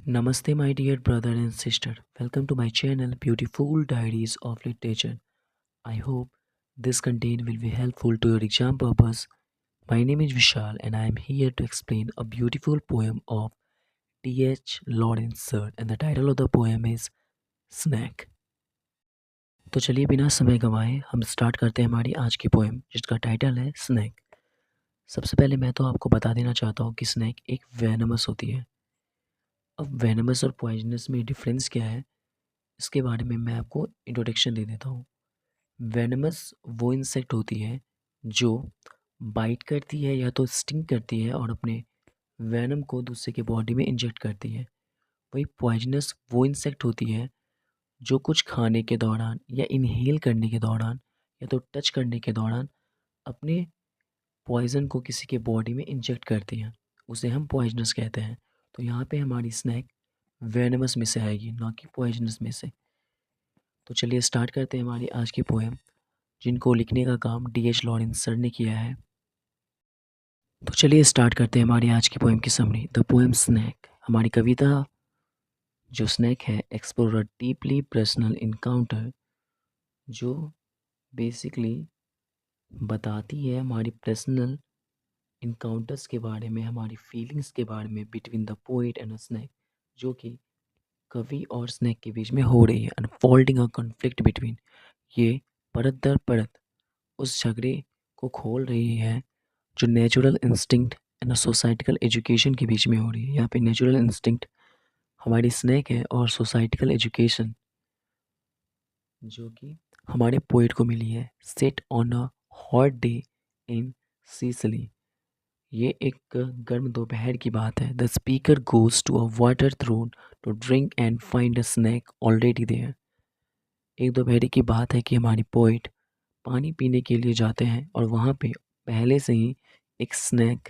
Namaste, my dear brother and sister. Welcome to my channel, Beautiful Diaries of Literature. I hope this content will be helpful to your exam purpose. My name is Vishal, and I am here to explain a beautiful poem of T.H. Lawrence Sir, and the title of the poem is Snack. तो चलिए बिना समय गंवाए हम start करते हैं हमारी आज की पोएम जिसका टाइटल है स्नैक। सबसे पहले मैं तो आपको बता देना चाहता हूँ कि स्नैक एक वेनमस होती है। अब वेनमस और पॉइजनस में डिफरेंस क्या है, इसके बारे में मैं आपको इंट्रोडक्शन दे देता हूँ। वेनमस वो इंसेक्ट होती है जो बाइट करती है या तो स्टिंग करती है और अपने वेनम को दूसरे के बॉडी में इंजेक्ट करती है। वही पॉइजनस वो इंसेक्ट होती है जो कुछ खाने के दौरान या इनहेल करने के दौरान या तो टच करने के दौरान अपने पॉइजन को किसी के बॉडी में इंजेक्ट करती हैं। उसे हम पॉइजनस कहते हैं। तो यहाँ पे हमारी स्नैक वेनमस में से आएगी, ना कि पॉइजनस में से। तो चलिए स्टार्ट करते हैं हमारी आज की पोएम, जिनको लिखने का काम डी.एच. लॉरेंस सर ने किया है। तो चलिए स्टार्ट करते हैं हमारी आज की पोएम की समरी। The poem snack. हमारी कविता जो स्नैक है, एक्सप्लोर अ डीपली पर्सनल इनकाउंटर, जो बेसिकली बताती है हमारी पर्सनल इनकाउंटर्स के बारे में, हमारी फीलिंग्स के बारे में between the poet and a snake, जो कि कवि और स्नैक के बीच में हो रही है। अनफोल्डिंग अ कॉन्फ्लिक्ट बिटवीन, ये परत दर परत उस झगड़े को खोल रही है जो natural instinct and societal education के बीच में हो रही है। यहाँ पे नेचुरल इंस्टिंक्ट हमारी स्नैक है और सोसाइटिकल एजुकेशन जो कि हमारे पोइट को मिली है। Set on a hot day in Sicily. ये एक गर्म दोपहर की बात है। The speaker goes to a water trough to drink and find a snake already there. एक दोपहर की बात है कि हमारी पोइट पानी पीने के लिए जाते हैं और वहाँ पे पहले से ही एक स्नैक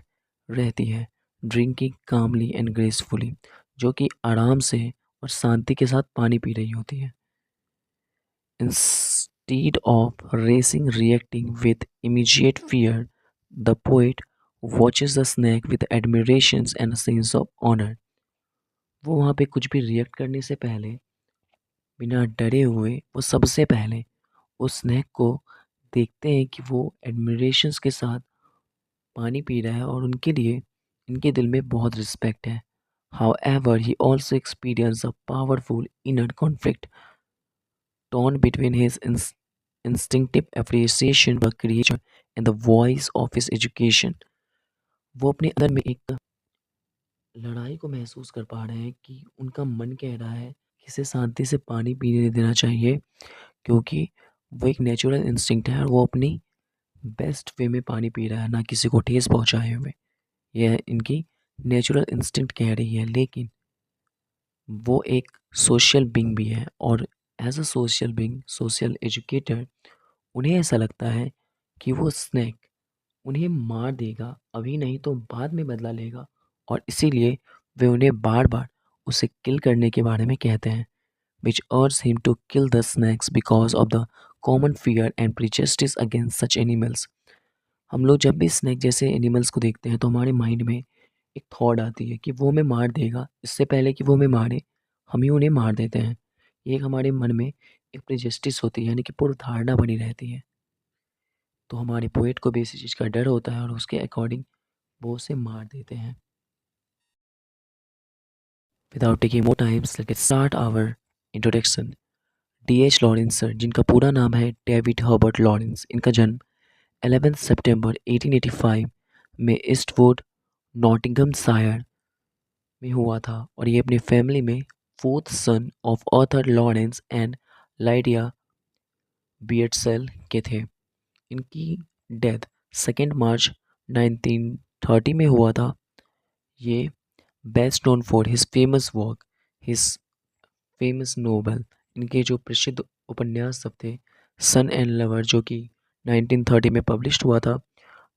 रहती है, ड्रिंकिंग कामली एंड ग्रेसफुली, जो कि आराम से और शांति के साथ पानी पी रही होती है। Instead of racing reacting with immediate fear, the poet watches the snake with admiration and sense of honour. वो वहाँ पे कुछ भी रिएक्ट करने से पहले, बिना डरे हुए, वो सबसे पहले उस स्नैक को देखते हैं कि वो एडमिरेशंस के साथ पानी पी रहा है और उनके लिए इनके दिल में बहुत रिस्पेक्ट है। However, he also experienced a powerful inner conflict torn between his instinctive appreciation of creation and the voice of his education. वो अपने अंदर में एक लड़ाई को महसूस कर पा रहे हैं कि उनका मन कह रहा है कि इसे शांति से पानी पीने देना चाहिए, क्योंकि वो एक नेचुरल इंस्टिंक्ट है और वो अपनी बेस्ट वे में पानी पी रहा है, ना किसी को ठेस पहुंचाए हुए। यह इनकी नेचुरल इंस्टिंक्ट कह रही है, लेकिन वो एक सोशल बीइंग भी है और as a social being, social educator, उन्हें ऐसा लगता है कि वो स्नैक उन्हें मार देगा, अभी नहीं तो बाद में बदला लेगा, और इसीलिए वे उन्हें बार बार उसे किल करने के बारे में कहते हैं। which urges him to kill the snakes because of the common fear and prejudice against such animals. हम लोग जब भी स्नैक जैसे एनिमल्स को देखते हैं तो हमारे माइंड में एक थॉट आती है कि वो हमें मार देगा, इससे पहले कि वो हमें मारे हम ही उन्हें मार देते हैं। ये एक हमारे मन में एक प्रेजुडिस होती है, यानी कि पूर्व धारणा बनी रहती है। तो हमारे पोएट को भी इसी चीज़ का डर होता है और उसके अकॉर्डिंग वो उसे मार देते हैं। Without taking more times, let's start our introduction. D H. Lawrence sir, जिनका पूरा नाम है डेविड हर्बर्ट लॉरेंस, इनका जन्म 11 सितंबर 1885 में ईस्टवुड, नॉटिंघमशायर में हुआ था, और ये अपनी फैमिली में fourth son of Arthur Lawrence and Lydia Beardsall के थे। इनकी डेथ 2 मार्च 1930 में हुआ था। ये best known for his famous work, his famous novel. इनके जो प्रसिद्ध उपन्यास सब थे, सन एंड लवर जो कि 1930 में पब्लिश्ड हुआ था,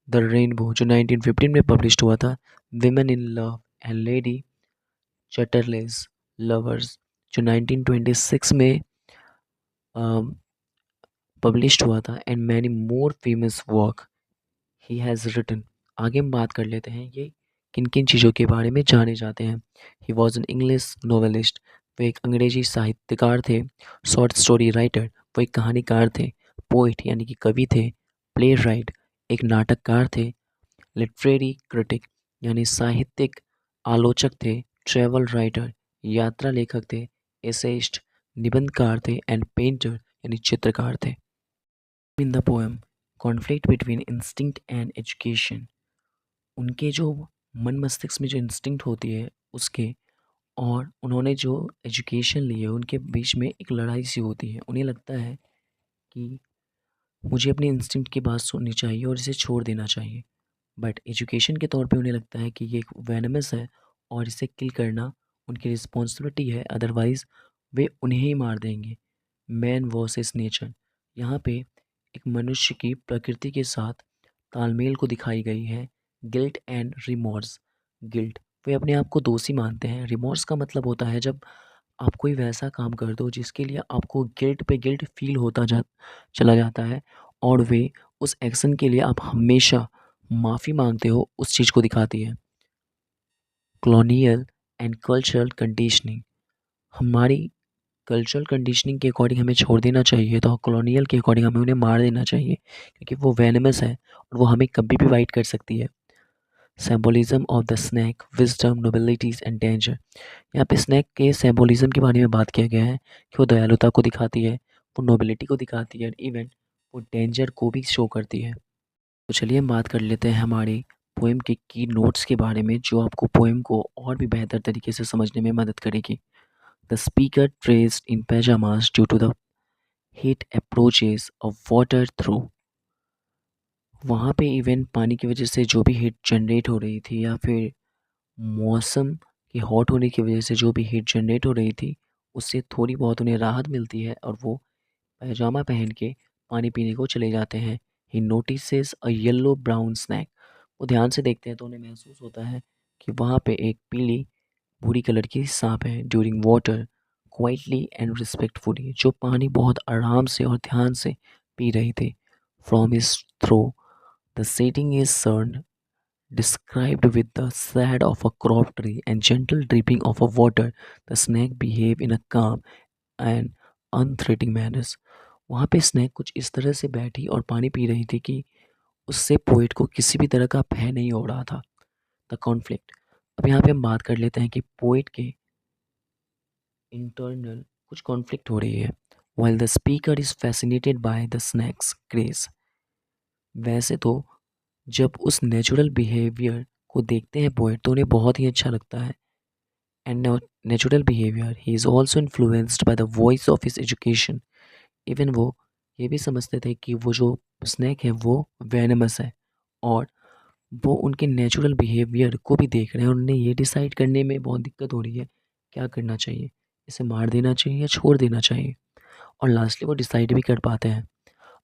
द रेनबो जो 1915 में पब्लिश्ड हुआ था, Women in Love and Lady Chatterley's lovers जो 1926 में पब्लिश्ड हुआ था, and many more famous work he has written. आगे हम बात कर लेते हैं ये किन किन चीज़ों के बारे में जाने जाते हैं। He was an English novelist, वो एक अंग्रेजी साहित्यकार थे। शॉर्ट स्टोरी राइटर, वो एक कहानीकार थे। पोइट यानी कि कवि थे। प्ले राइट, एक नाटककार थे। लिटरेरी क्रिटिक यानी साहित्यिक आलोचक थे। ट्रैवल राइटर, यात्रा लेखक थे। एसेइस्ट, निबंधकार थे। एंड पेंटर यानी चित्रकार थे। In the poem conflict between instinct and education, उनके जो मन मस्तिष्क में जो इंस्टिंक्ट होती है उसके और उन्होंने जो एजुकेशन ली है उनके बीच में एक लड़ाई सी होती है। उन्हें लगता है कि मुझे अपनी इंस्टिंक्ट की बात सुननी चाहिए और इसे छोड़ देना चाहिए, बट एजुकेशन के तौर पे उन्हें लगता है कि ये एक वेनमस है और इसे किल करना उनकी रिस्पॉन्सिबिलिटी है, अदरवाइज़ वे उन्हें ही मार देंगे। मैन वर्सेस नेचर, यहाँ पे एक मनुष्य की प्रकृति के साथ तालमेल को दिखाई गई है। गिल्ट एंड रिमॉर्स, गिल्ट, वे अपने आप को दोषी मानते हैं। रिमॉर्स का मतलब होता है जब आप कोई वैसा काम कर दो जिसके लिए आपको गिल्ट पे गिल्ट फील होता चला जाता है और वे उस एक्शन के लिए आप हमेशा माफ़ी मांगते हो, उस चीज़ को दिखाती है। कॉलोनियल एंड कल्चरल कंडीशनिंग, हमारी कल्चरल कंडीशनिंग के अकॉर्डिंग हमें छोड़ देना चाहिए तो कॉलोनियल के अकॉर्डिंग हमें उन्हें मार देना चाहिए, क्योंकि वो वेनमस है और वो हमें कभी भी वाइट कर सकती है। Symbolism of the snake, wisdom, nobilities and danger, यहाँ पे स्नैक के सिंबोलिज्म के बारे में बात किया गया है कि वो दयालुता को दिखाती है, वो नोबिलिटी को दिखाती है, इवन वो डेंजर को भी शो करती है। तो चलिए हम बात कर लेते हैं हमारी पोएम के की नोट्स के बारे में, जो आपको पोएम को और भी बेहतर तरीके से समझने में मदद करेगी। The speaker dressed in pyjamas due to the heat approaches of water through, वहाँ पे इवन पानी की वजह से जो भी हीट जनरेट हो रही थी या फिर मौसम के हॉट होने की वजह से जो भी हीट जनरेट हो रही थी उससे थोड़ी बहुत उन्हें राहत मिलती है और वो पैजामा पहन के पानी पीने को चले जाते हैं। ही नोटिसेस अ येलो ब्राउन स्नैक, वो ध्यान से देखते हैं तो उन्हें महसूस होता है कि वहाँ पे एक पीली भूरी कलर की सांप है। During water quietly and respectfully, जो पानी बहुत आराम से और ध्यान से पी रही थी। From his throw the setting is serene, described with the shade of a crop tree and gentle dripping of a water, the snake behave in a calm and unthreatening manners. वहाँ पे स्नैक कुछ इस तरह से बैठी और पानी P रही थी कि उससे पोइट को किसी भी तरह का भय नहीं हो रहा था। द कॉन्फ्लिक्ट, अब यहाँ पे हम बात कर लेते हैं कि पोइट के इंटरनल कुछ कॉन्फ्लिक्ट हो रही है। while the speaker is fascinated by the snake's grace, वैसे तो जब उस नेचुरल बिहेवियर को देखते हैं पोएट तो उन्हें बहुत ही अच्छा लगता है। And natural behaviour, he is also influenced by the voice of his education, even वो ये भी समझते थे कि वो जो स्नैक है वो वेनमस है और वो उनके नेचुरल बिहेवियर को भी देख रहे हैं और उन्हें ये डिसाइड करने में बहुत दिक्कत हो रही है क्या करना चाहिए, इसे मार देना चाहिए या छोड़ देना चाहिए। और लास्टली वो डिसाइड भी कर पाते हैं।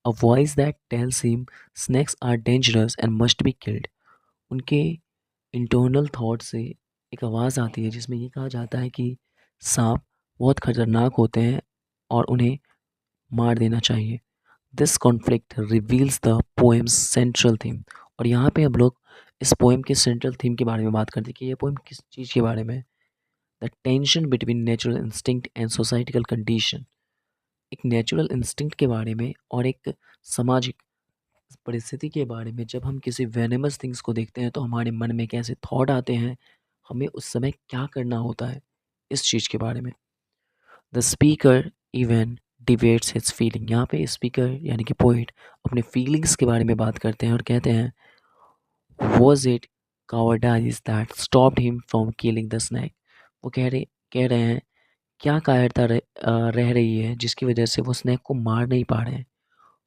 A voice that tells him snakes are dangerous and must be killed, उनके इंटरनल थॉट से एक आवाज़ आती है जिसमें ये कहा जाता है कि सांप बहुत खतरनाक होते हैं और उन्हें मार देना चाहिए। This conflict reveals the poems central theme, और यहाँ पे हम लोग इस पोएम के सेंट्रल थीम के बारे में बात करते हैं कि ये पोएम किस चीज़ के बारे में है। The tension between natural instinct and societal condition, एक नेचुरल इंस्टिंक्ट के बारे में और एक सामाजिक परिस्थिति के बारे में। जब हम किसी वेनेमस थिंग्स को देखते हैं तो हमारे मन में कैसे थॉट आते हैं, हमें उस समय क्या करना होता है, इस चीज़ के बारे में। The speaker even debates his feeling, यहाँ पे स्पीकर यानी कि पोइट अपने फीलिंग्स के बारे में बात करते हैं और कहते हैं was it कावर्डाइज that stopped him from killing the snake, वो कह रहे हैं क्या कायरता रह रही है जिसकी वजह से वो स्नैक को मार नहीं पा रहे हैं।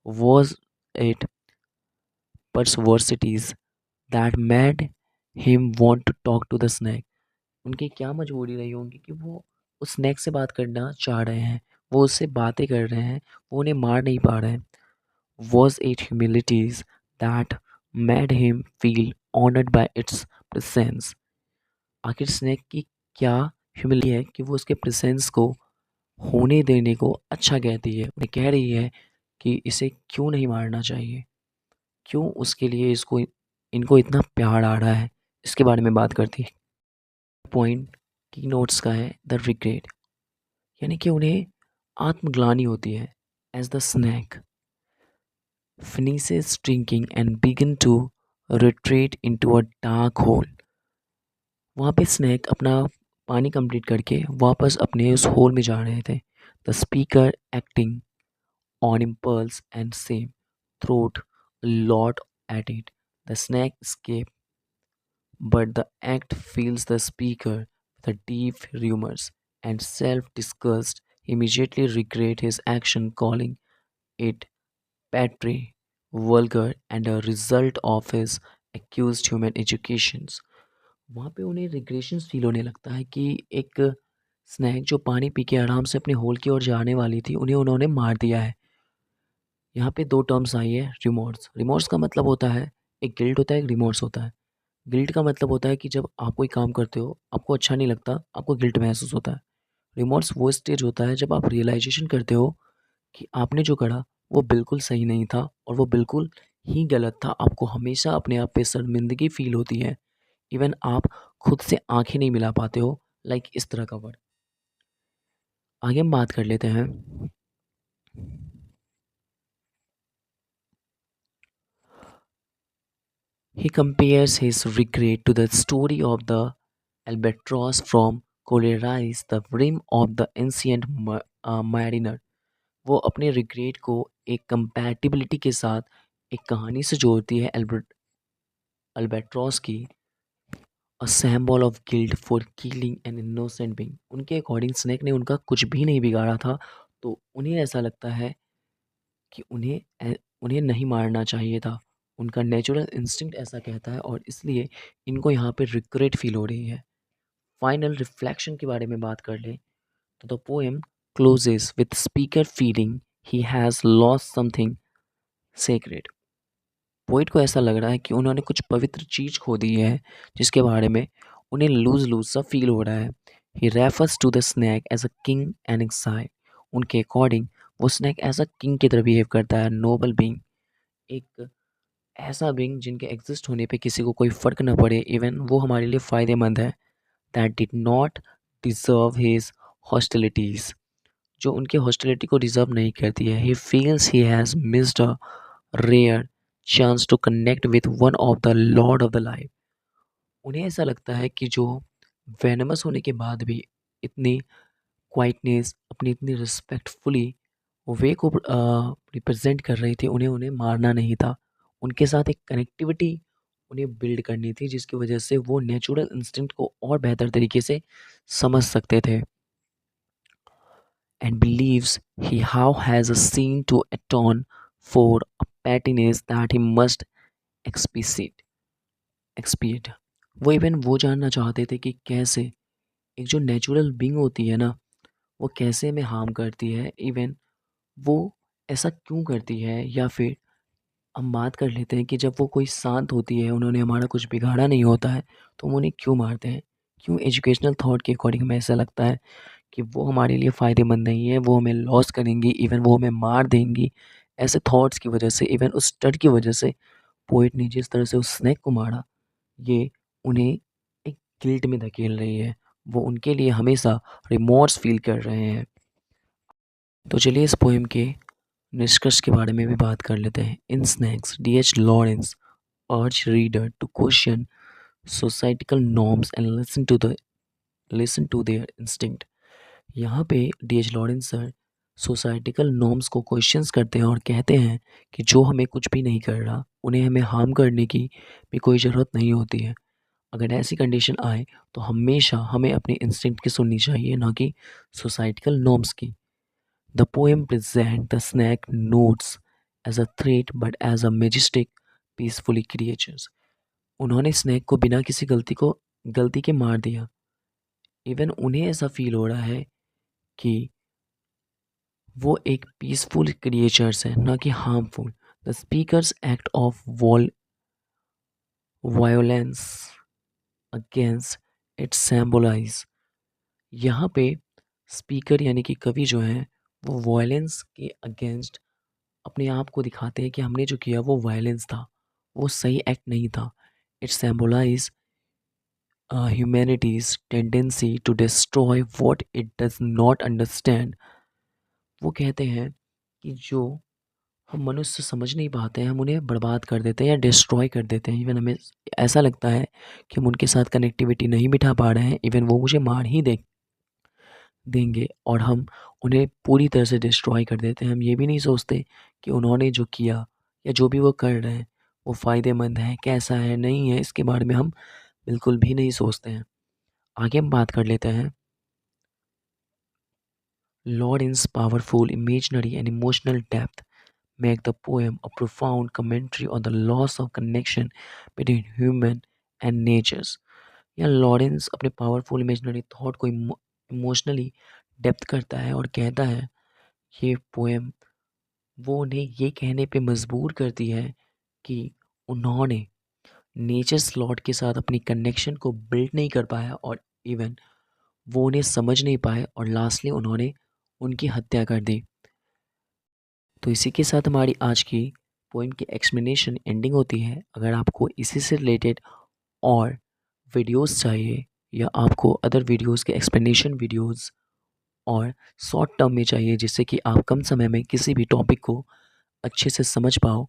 Was it perversities that made him want to talk to the snake, उनकी क्या मजबूरी रही होगी कि वो उस स्नैक से बात करना चाह रहे हैं, वो उससे बातें कर रहे हैं, वो उन्हें मार नहीं पा रहे हैं। Was it humilities that made him feel honored by its presence, आखिर स्नैक की क्या ह्यूमिलिटी है कि वो उसके प्रेजेंस को होने देने को अच्छा कहती है, उन्हें कह रही है कि इसे क्यों नहीं मारना चाहिए, क्यों उसके लिए इसको इनको इतना प्यार आ रहा है, इसके बारे में बात करती है। पॉइंट की नोट्स का है द रिग्रेट, यानी कि उन्हें आत्मग्लानि होती है as the snake finishes drinking and begin to retreat into a dark hole। वहाँ पे स्नैक अपना पानी कंप्लीट करके वापस अपने उस होल में जा रहे थे। The speaker acting on impulse and same throat lot at it. The snake escape, but the act fills the speaker with a deep remorse and self-disgust. He immediately regret his action, calling it petty, vulgar, and a result of his accused human educations। वहाँ पे उन्हें regressions feel होने लगता है कि एक snack जो पानी पी के आराम से अपने होल की ओर जाने वाली थी, उन्हें उन्होंने मार दिया है। यहाँ पे दो टर्म्स आई है, रिमोर्स। रिमोर्स का मतलब होता है, एक गिल्ट होता है, एक रिमोर्स होता है। गिल्ट का मतलब होता है कि जब आप कोई काम करते हो, आपको अच्छा नहीं लगता, आपको गिल्ट महसूस होता है। रिमोर्स वो स्टेज होता है जब आप रियलाइजेशन करते हो कि आपने जो करा वो बिल्कुल सही नहीं था और वो बिल्कुल ही गलत था। आपको हमेशा अपने आप पे शर्मिंदगी फील होती है। इवन आप खुद से आंखें नहीं मिला पाते हो, लाइक इस तरह का वर्ड। आगे हम बात कर लेते हैं। He compares his regret to the story of the albatross from Coleridge's The Rim of the Ancient Mariner। वो अपने रिग्रेट को एक कंपैटिबिलिटी के साथ एक कहानी से जोड़ती है, अल्बाट्रॉस की, a symbol of guilt for killing an innocent being. उनके अकॉर्डिंग स्नेक ने उनका कुछ भी नहीं बिगाड़ा था, तो उन्हें ऐसा लगता है कि उन्हें नहीं मारना चाहिए था। उनका नेचुरल इंस्टिंक्ट ऐसा कहता है और इसलिए इनको यहाँ पे रिग्रेट फील हो रही है। फाइनल रिफ्लेक्शन के बारे में बात कर लें तो the poem closes with speaker feeling he has lost something sacred. Poet को ऐसा लग रहा है कि उन्होंने कुछ पवित्र चीज खो दी है, जिसके बारे में उन्हें लूज लूज सा फील हो रहा है। He refers to the snake as a king and exile. उनके अकॉर्डिंग वो स्नैक एज अ किंग की तरह बिहेव करता है, नोबल बीइंग, एक ऐसा बीइंग जिनके एग्जिस्ट होने पे किसी को कोई फर्क न पड़े, इवन वो हमारे लिए फ़ायदेमंद है। That did not deserve his hostilities, जो उनके हॉस्टिलिटी को डिजर्व नहीं करती है। He feels he has missed a rare chance to connect with one of the lord of the life. उन्हें ऐसा लगता है कि जो वेनमस होने के बाद भी इतनी क्वाइटनेस, अपनी इतनी रिस्पेक्टफुली वे को रिप्रेजेंट कर रही थी, उन्हें उन्हें मारना नहीं था। उनके साथ एक कनेक्टिविटी उन्हें बिल्ड करनी थी, जिसकी वजह से वो नेचुरल इंस्टिंक्ट को और बेहतर तरीके से समझ सकते थे। And believes he how has a sin to atone for a pettiness that he must expiate expiate। वो इवन वो जानना चाहते थे कि कैसे एक जो नेचुरल बीइंग होती है ना, वो कैसे हमें हार्म करती है, इवन वो ऐसा क्यों करती है। या फिर हम बात कर लेते हैं कि जब वो कोई शांत होती है, उन्होंने हमारा कुछ बिगाड़ा नहीं होता है, तो हम उन्हें क्यों मारते हैं। क्यों एजुकेशनल थॉट के अकॉर्डिंग हमें ऐसा लगता है कि वो हमारे लिए फ़ायदेमंद नहीं है, वो हमें लॉस करेंगी, इवन वो हमें मार देंगी। ऐसे थॉट्स की वजह से, इवन उस डर की वजह से पोएट ने जिस तरह से उस स्नेक को मारा, ये उन्हें एक गिल्ट में धकेल रही है। वो उनके लिए हमेशा रिमॉर्स फ़ील कर रहे हैं। तो चलिए इस पोएम के निष्कर्ष के बारे में भी बात कर लेते हैं। In snakes D H. Lawrence urge reader to question societal norms and listen to their instinct। यहाँ पे D.H.. Lawrence sir societal norms को क्वेश्चंस करते हैं और कहते हैं कि जो हमें कुछ भी नहीं कर रहा, उन्हें हमें हार्म करने की भी कोई ज़रूरत नहीं होती है। अगर ऐसी कंडीशन आए तो हमेशा हमें अपने इंस्टिंक्ट की सुननी चाहिए, ना कि सोसाइटिकल नॉर्म्स की। The poem present the snake notes as a threat but as a majestic peacefully creatures. उन्होंने स्नैक को बिना किसी गलती के मार दिया। इवन उन्हें ऐसा फील हो रहा है कि वो एक पीसफुल क्रिएचर्स है, ना कि harmful. The speaker's act of violence against it symbolize. यहाँ पे स्पीकर यानी कि कवि जो है, वो वायलेंस के अगेंस्ट अपने आप को दिखाते हैं कि हमने जो किया वो वायलेंस था, वो सही एक्ट नहीं था। It symbolize humanity's tendency to destroy what it does not understand. वो कहते हैं कि जो हम मनुष्य समझ नहीं पाते हैं, हम उन्हें बर्बाद कर देते हैं या डिस्ट्रॉय कर देते हैं। इवन हमें ऐसा लगता है कि हम उनके साथ कनेक्टिविटी नहीं बिठा पा रहे हैं, इवन वो मुझे मार ही देंगे और हम उन्हें पूरी तरह से डिस्ट्रॉय कर देते हैं। हम ये भी नहीं सोचते कि उन्होंने जो किया या जो भी वो कर रहे हैं, वो फ़ायदेमंद है, कैसा है, नहीं है, इसके बारे में हम बिल्कुल भी नहीं सोचते हैं। आगे हम बात कर लेते हैं। Lawrence's powerful imaginary and emotional depth make the poem a profound commentary on the loss of connection between human and natures. या लॉरेंस अपने पावरफुल इमेजिनरी थॉट को इमोशनली डेप्थ करता है और कहता है ये पोएम वो उन्हें ये कहने पे मजबूर करती है कि उन्होंने नेचर स्लॉट के साथ अपनी कनेक्शन को बिल्ड नहीं कर पाया और इवन वो उन्हें समझ नहीं पाए और लास्टली उन्होंने उनकी हत्या कर दी। तो इसी के साथ हमारी आज की पोएम की एक्सप्लेनेशन एंडिंग होती है। अगर आपको इसी से रिलेटेड और वीडियोस चाहिए या आपको अदर वीडियोस के एक्सप्लेनेशन वीडियोस और शॉर्ट टर्म में चाहिए जिससे कि आप कम समय में किसी भी टॉपिक को अच्छे से समझ पाओ,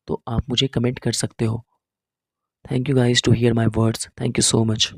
तो आप मुझे कमेंट कर सकते हो। Thank you guys to hear my words. Thank you so much.